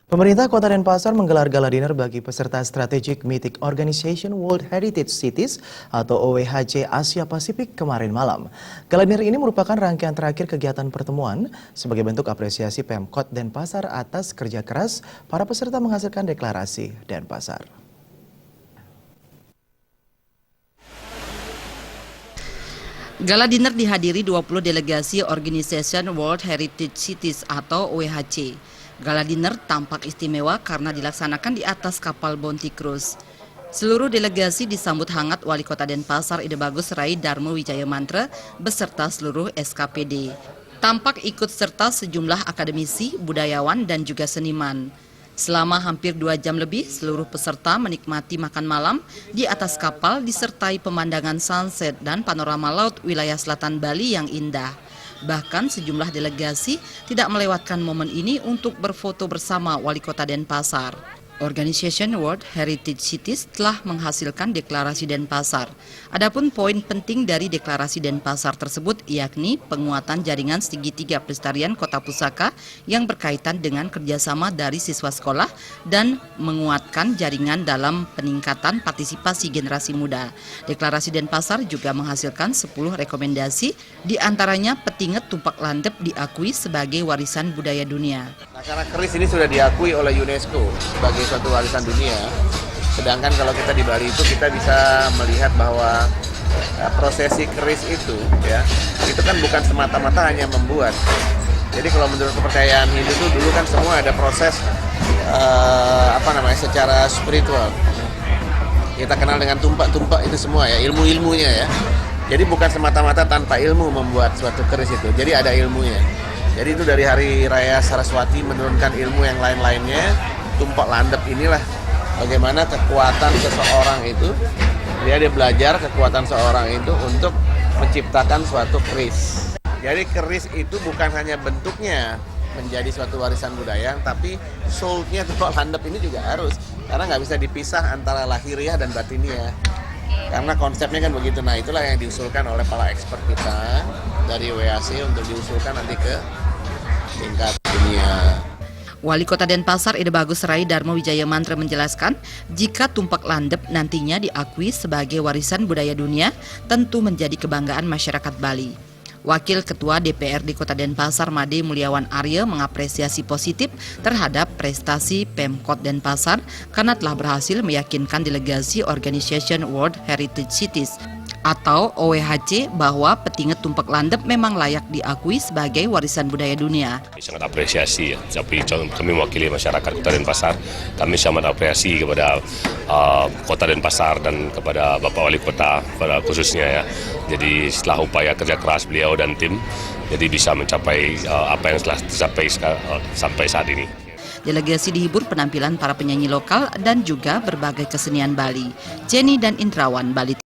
Pemerintah Kota Denpasar menggelar gala dinner bagi peserta Strategic Meeting Organization World Heritage Cities atau OWHC Asia Pasifik kemarin malam. Gala dinner ini merupakan rangkaian terakhir kegiatan pertemuan sebagai bentuk apresiasi Pemkot Denpasar atas kerja keras para peserta menghasilkan deklarasi Denpasar. Gala dinner dihadiri 20 delegasi Organization World Heritage Cities atau OWHC. Gala dinner tampak istimewa karena dilaksanakan di atas kapal Bounty Cruise. Seluruh delegasi disambut hangat Wali Kota Denpasar Ide Bagus Rai Darmo Wijaya Mantra beserta seluruh SKPD. Tampak ikut serta sejumlah akademisi, budayawan, dan juga seniman. Selama hampir 2 jam lebih, seluruh peserta menikmati makan malam di atas kapal disertai pemandangan sunset dan panorama laut wilayah selatan Bali yang indah. Bahkan sejumlah delegasi tidak melewatkan momen ini untuk berfoto bersama Wali Kota Denpasar. Organization World Heritage Cities telah menghasilkan deklarasi Denpasar. Adapun poin penting dari deklarasi Denpasar tersebut yakni penguatan jaringan segitiga pelestarian kota pusaka yang berkaitan dengan kerjasama dari siswa sekolah dan menguatkan jaringan dalam peningkatan partisipasi generasi muda. Deklarasi Denpasar juga menghasilkan 10 rekomendasi, diantaranya Petinget Tumpak Landep diakui sebagai warisan budaya dunia. Nah, karena keris ini sudah diakui oleh UNESCO sebagai suatu warisan dunia, sedangkan kalau kita di Bali itu kita bisa melihat bahwa prosesi keris itu itu kan bukan semata-mata hanya membuat. Jadi kalau menurut kepercayaan Hindu itu dulu kan semua ada proses secara spiritual. Kita kenal dengan tumpak-tumpak itu semua ya, ilmu-ilmunya ya. Jadi bukan semata-mata tanpa ilmu membuat suatu keris itu. Jadi ada ilmunya. Jadi itu dari Hari Raya Saraswati menurunkan ilmu yang lain-lainnya. Tumpak landep inilah bagaimana kekuatan seseorang itu, dia belajar kekuatan seorang itu untuk menciptakan suatu keris. Jadi keris itu bukan hanya bentuknya menjadi suatu warisan budaya, tapi soul-nya tumpak landep ini juga harus. Karena nggak bisa dipisah antara lahiriah dan batiniah. Karena konsepnya kan begitu. Nah itulah yang diusulkan oleh para expert kita dari WAC untuk diusulkan nanti ke tingkat dunia. Wali Kota Denpasar Ide Bagus Rai Darmo Wijaya Mantra menjelaskan, jika tumpak landep nantinya diakui sebagai warisan budaya dunia, tentu menjadi kebanggaan masyarakat Bali. Wakil Ketua DPRD Kota Denpasar Made Mulyawan Arya mengapresiasi positif terhadap prestasi Pemkot Denpasar karena telah berhasil meyakinkan delegasi Organization World Heritage Cities atau OWHC bahwa Petinget Tumpak Landep memang layak diakui sebagai warisan budaya dunia. Sangat apresiasi ya, tapi kami mewakili masyarakat Kota Denpasar, kami sangat apresiasi kepada Kota Denpasar dan kepada Bapak Wali Kota pada khususnya ya. Jadi setelah upaya kerja keras beliau dan tim, jadi bisa mencapai apa yang telah tercapai sampai saat ini. Delegasi dihibur penampilan para penyanyi lokal dan juga berbagai kesenian Bali. Jenny dan Indrawan, Bali.